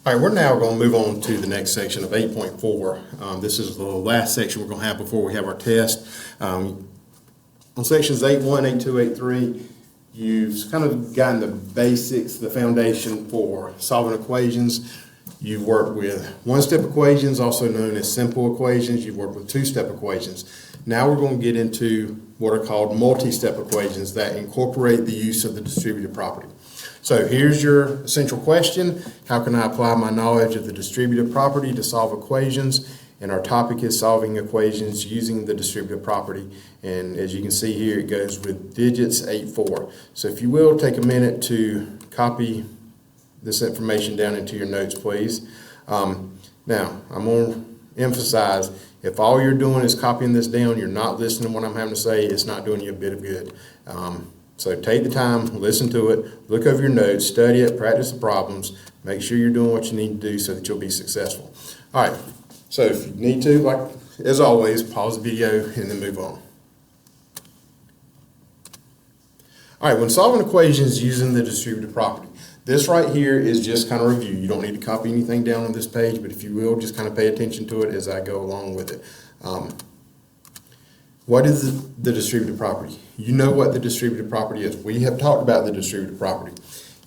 All right, we're now going to move on to the next section of 8.4. This is the last section we're going to have before we have our test. On sections 8.1, 8.2, 8.3, you've kind of gotten the basics, the foundation for solving equations. You've worked with one-step equations, also known as simple equations. You've worked with two-step equations. Now we're going to get into what are called multi-step equations that incorporate the use of the distributive property. So here's your essential question. How can I apply my knowledge of the distributive property to solve equations? And our topic is solving equations using the distributive property. And as you can see here, it goes with digits 8.4. So if you will, take a minute to copy this information down into your notes, please. Now, I'm going to emphasize, if all you're doing is copying this down, you're not listening to what I'm having to say, it's not doing you a bit of good. So take the time, listen to it, look over your notes, study it, practice the problems, make sure you're doing what you need to do so that you'll be successful. All right, so if you need to, like as always, pause the video and then move on. All right, when solving equations using the distributive property, this right here is just kind of review. You don't need to copy anything down on this page, but if you will, just kind of pay attention to it as I go along with it. What is the distributive property? You know what the distributive property is. We have talked about the distributive property.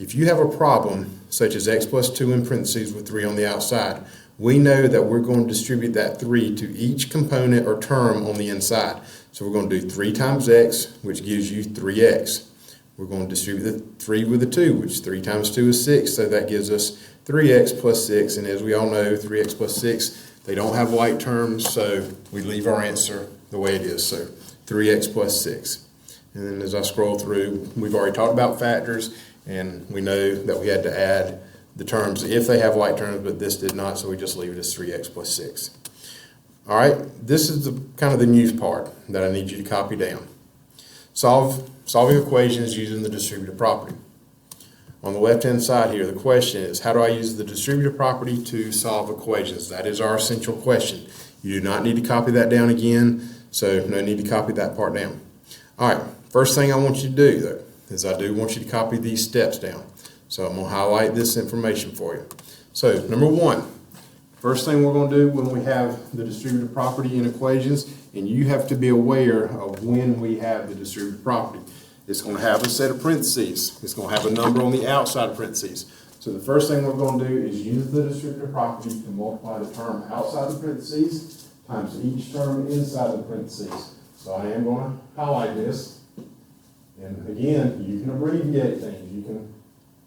If you have a problem, such as x plus 2 in parentheses with 3 on the outside, we know that we're going to distribute that 3 to each component or term on the inside. So we're going to do 3 times x, which gives you 3x. We're going to distribute the 3 with the 2, which 3 times 2 is 6, so that gives us 3x plus 6. And as we all know, 3x plus 6, they don't have like terms, so we leave our answer the way it is. So 3x plus 6. And then as I scroll through, we've already talked about factors, and we know that we had to add the terms if they have like terms, but this did not, so we just leave it as 3x plus 6. All right, this is kind of the news part that I need you to copy down. Solving equations using the distributive property. On the left-hand side here, the question is, how do I use the distributive property to solve equations? That is our essential question. You do not need to copy that down again, so no need to copy that part down. All right, first thing I want you to do, though, is I do want you to copy these steps down. So I'm going to highlight this information for you. So number 1, first thing we're going to do when we have the distributive property in equations, and you have to be aware of when we have the distributive property. It's going to have a set of parentheses. It's going to have a number on the outside of parentheses. So the first thing we're going to do is use the distributive property to multiply the term outside the parentheses times each term inside the parentheses. So I am going to highlight this. And again, you can abbreviate things. You can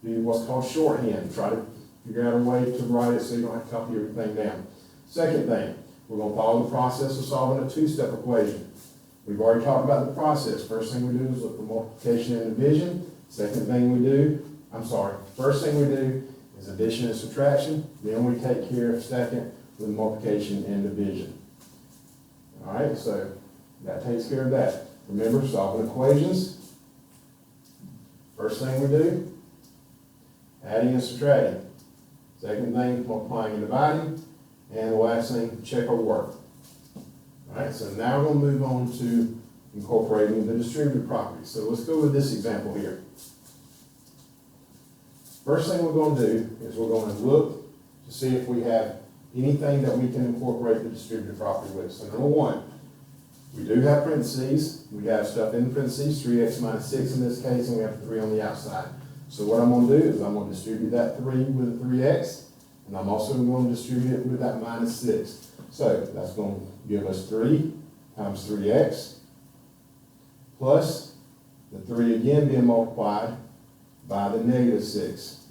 do what's called shorthand. Try to figure out a way to write it so you don't have to copy everything down. Second thing, we're going to follow the process of solving a two-step equation. We've already talked about the process. First thing we do is look for multiplication and division. First thing we do is addition and subtraction. Then we take care of second with multiplication and division. All right, so that takes care of that. Remember, solving equations. First thing we do, adding and subtracting. Second thing, multiplying and dividing. And the last thing, check our work. All right, so now we're going to move on to incorporating the distributive property. So let's go with this example here. First thing we're going to do is we're going to look to see if we have anything that we can incorporate the distributive property with. So number 1, we do have parentheses. We have stuff in parentheses, 3x minus 6 in this case, and we have 3 on the outside. So what I'm going to do is I'm going to distribute that 3 with a 3x, and I'm also going to distribute it with that minus 6. So that's going to give us 3 times 3x plus the 3 again being multiplied by the negative 6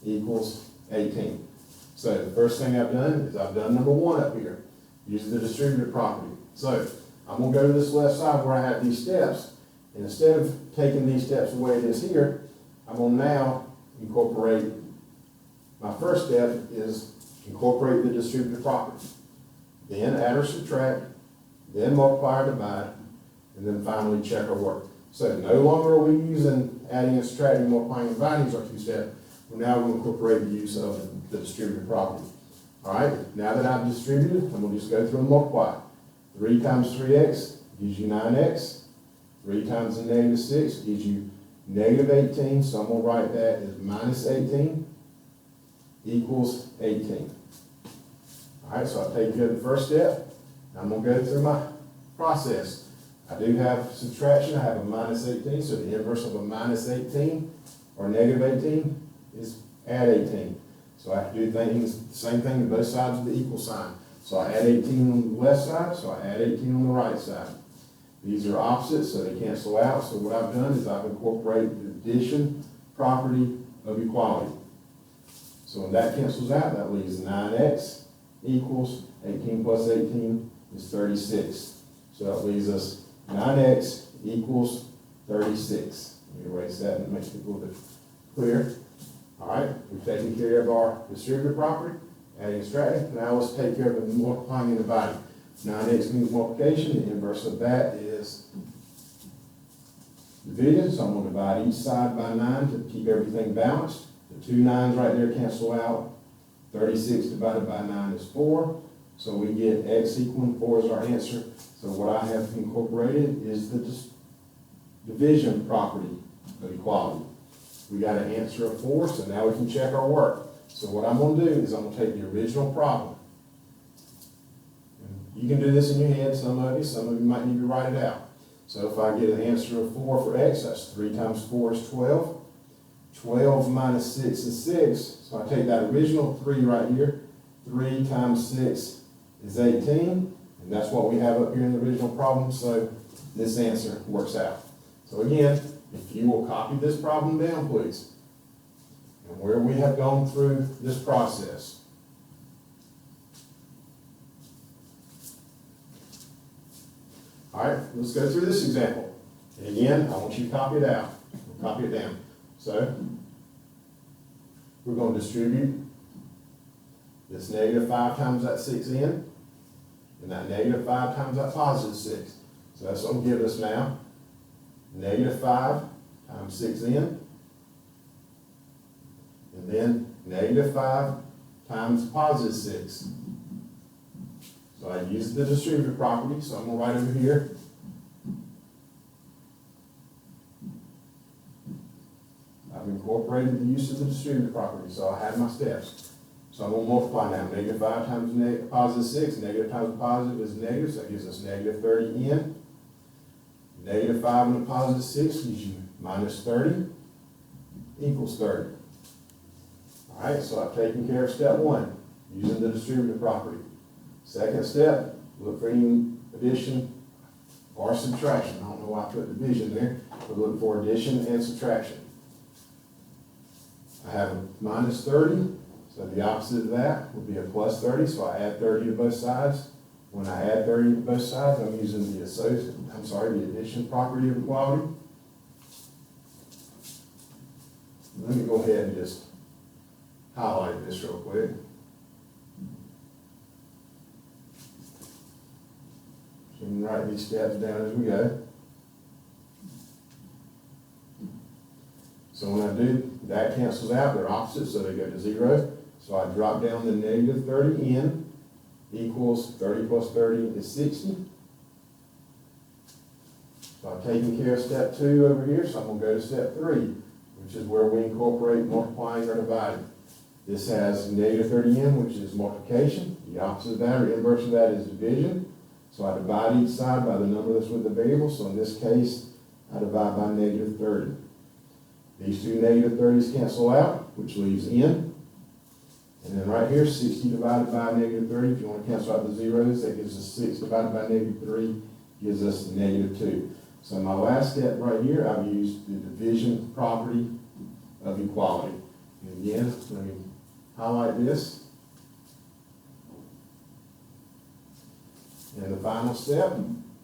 equals 18. So the first thing I've done is I've done number 1 up here, using the distributive property. So I'm going to go to this left side where I have these steps, and instead of taking these steps the way it is here, I'm going to now incorporate, my first step is incorporate the distributive property. Then add or subtract, then multiply or divide, and then finally check our work. So no longer are we using adding and subtracting, multiplying and dividing as our 2 steps. We're now going to incorporate the use of the distributive property. All right, now that I've distributed, I'm going to just go through and multiply. 3 times 3x gives you 9x. 3 times the negative 6 gives you negative 18. So I'm going to write that as minus 18. equals 18. All right, so I've taken care of the first step. I'm going to go through my process. I do have subtraction. I have a minus 18, so the inverse of a minus 18 or negative 18 is add 18. So I have to do things, the same thing to both sides of the equal sign. So I add 18 on the left side, so I add 18 on the right side. These are opposites, so they cancel out. So what I've done is I've incorporated the addition property of equality. So when that cancels out, that leaves 9x equals 18 plus 18 is 36. So that leaves us 9x equals 36. Let me erase that and make it a little bit clear. All right, we've taken care of our distributive property, adding and subtracting. Now let's take care of the multiplying and dividing. 9x means multiplication. The inverse of that is division. So I'm going to divide each side by 9 to keep everything balanced. The two 9s right there cancel out. 36 divided by 9 is 4. So we get x equaling 4 is our answer. So what I have incorporated is the division property of equality. We got an answer of 4, so now we can check our work. So what I'm going to do is I'm going to take the original problem. And you can do this in your head, some of you might need to write it out. So if I get an answer of 4 for x, that's 3 times 4 is 12. 12 minus 6 is 6. So I take that original 3 right here. 3 times 6 is 18. And that's what we have up here in the original problem. So this answer works out. So again, if you will copy this problem down, please. And where we have gone through this process. All right, let's go through this example. And again, I want you to copy it out. Copy it down. So, we're going to distribute this negative 5 times that 6 in, and that negative 5 times that positive 6. So that's what I'm giving us now. Negative 5 times 6 in, and then negative 5 times positive 6. So I use the distributive property, so I'm going to write over here. I've incorporated the use of the distributive property, so I have my steps. So I'm going to multiply now. Negative 5 times positive 6, negative times positive is negative, so that gives us negative 30 in. Negative 5 and a positive 6 gives you minus 30 equals 30. All right, so I've taken care of step 1, using the distributive property. Second step, look for any addition or subtraction. I don't know why I put division there, but look for addition and subtraction. I have a minus 30, so the opposite of that would be a plus 30, so I add 30 to both sides. When I add 30 to both sides, I'm using the the addition property of equality. Let me go ahead and just highlight this real quick. So you can write these steps down as we go. So when I do, that cancels out, they're opposite, so they go to 0. So I drop down the negative 30 in, equals 30 plus 30 is 60. So I've taken care of step 2 over here, so I'm going to go to step 3, which is where we incorporate multiplying or dividing. This has negative 30 in, which is multiplication. The opposite of that, or inverse of that, is division. So I divide each side by the number that's with the variable. So in this case, I divide by negative 30. These two negative 30s cancel out, which leaves in. And then right here, 60 divided by negative 30, if you want to cancel out the zeros, that gives us 6 divided by negative 3, gives us negative 2. So my last step right here, I've used the division property of equality. And again, let me highlight this. And the final step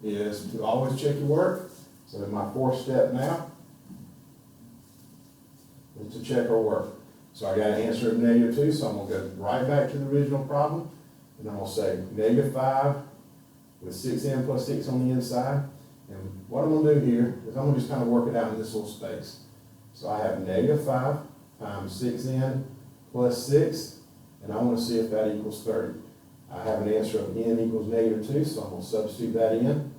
is to always check your work. So in my fourth step now is to check our work. So I got an answer of negative 2, so I'm going to go right back to the original problem. And I'm going to say negative 5 with 6n plus 6 on the inside. And what I'm going to do here is I'm going to just kind of work it out in this little space. So I have negative 5 times 6n plus 6, and I want to see if that equals 30. I have an answer of n equals negative 2, so I'm going to substitute that in.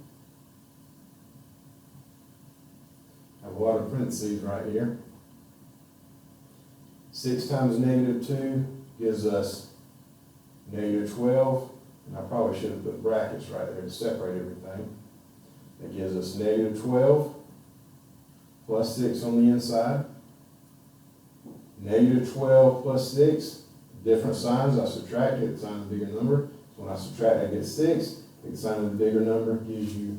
I have a lot of parentheses right here. 6 times negative 2 gives us negative 12, and I probably should have put brackets right there to separate everything. That gives us negative 12 plus 6 on the inside. Negative 12 plus 6, different signs, I subtract it, sign of the bigger number. So when I subtract, I get 6. The sign of the bigger number gives you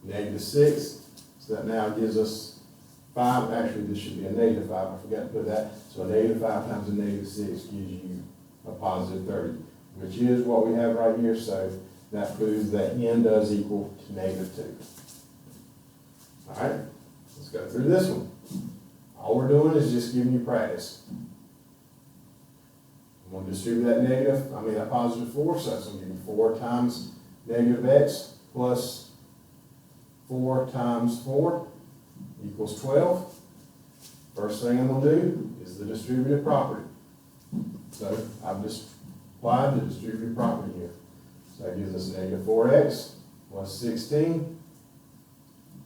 negative 6. So that now gives us 5. Actually, this should be a negative 5. I forgot to put that. So a negative 5 times a negative 6 gives you a positive 30, which is what we have right here. So that proves that n does equal to negative 2. All right, let's go through this one. All we're doing is just giving you practice. I'm going to distribute that positive 4, so that's going to give you 4 times negative x plus 4 times 4 equals 12. First thing I'm going to do is the distributive property. So I've just applied the distributive property here. So that gives us negative 4x plus 16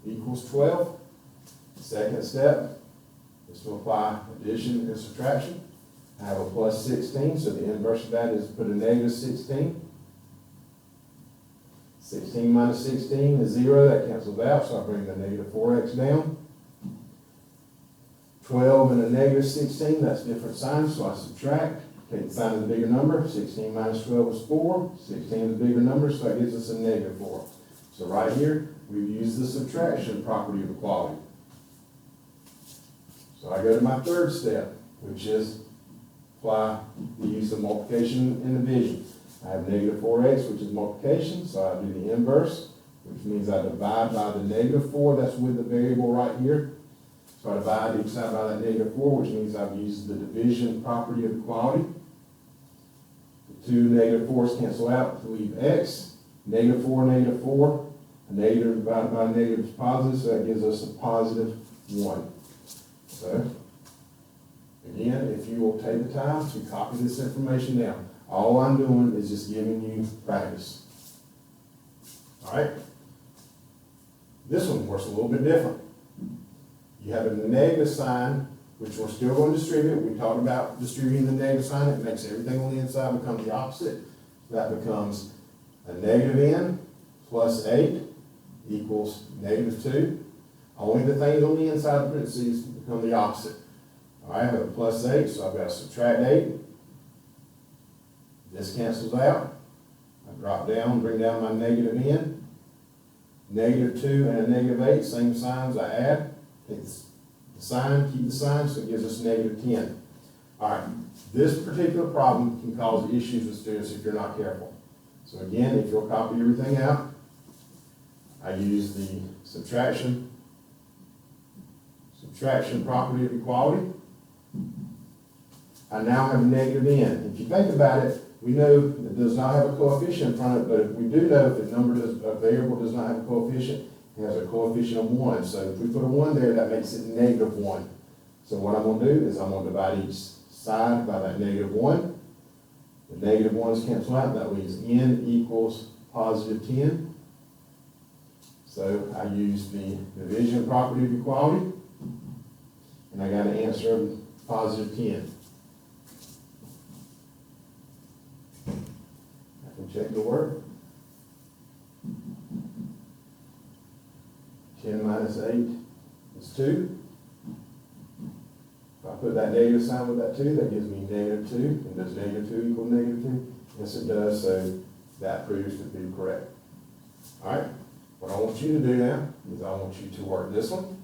equals 12. Second step is to apply addition and subtraction. I have a plus 16, so the inverse of that is put a negative 16. 16 minus 16 is 0, that cancels out, so I bring the negative 4x down. 12 and a negative 16, that's different signs, so I subtract. Take the sign of the bigger number. 16 minus 12 is 4. 16 is the bigger number, so that gives us a negative 4. So right here, we've used the subtraction property of equality. So I go to my third step, which is apply the use of multiplication and division. I have negative 4x, which is multiplication, so I do the inverse, which means I divide by the negative 4 that's with the variable right here. So I divide each side by that negative 4, which means I've used the division property of equality. The two negative 4's cancel out to leave x. Negative 4, negative 4. A negative divided by a negative is positive, so that gives us a positive 1. So, again, if you will take the time to copy this information down, all I'm doing is just giving you practice. All right? This one works a little bit different. You have a negative sign, which we're still going to distribute. We talked about distributing the negative sign. It makes everything on the inside become the opposite. That becomes a negative n plus 8 equals negative 2. Only the things on the inside of the parentheses become the opposite. All right, I have a plus 8, so I've got to subtract 8. This cancels out. I drop down, bring down my negative n. Negative 2 and a negative 8, same signs, I add. Take the sign, keep the sign, so it gives us negative 10. All right, this particular problem can cause issues with students if you're not careful. So again, if you'll copy everything out, I use the subtraction property of equality. I now have negative n. If you think about it, we know it does not have a coefficient in front of it, but we do know if a variable does not have a coefficient, it has a coefficient of 1. So if we put a 1 there, that makes it negative 1. So what I'm going to do is I'm going to divide each side by that negative 1. The negative 1's cancel out, that leaves n equals positive 10. So I use the division property of equality, and I got an answer of positive 10. I can check the work. 10 minus 8 is 2. If I put that negative sign with that 2, that gives me negative 2. And does negative 2 equal negative 2? Yes, it does, so that proves to be correct. All right, what I want you to do now is I want you to work this one.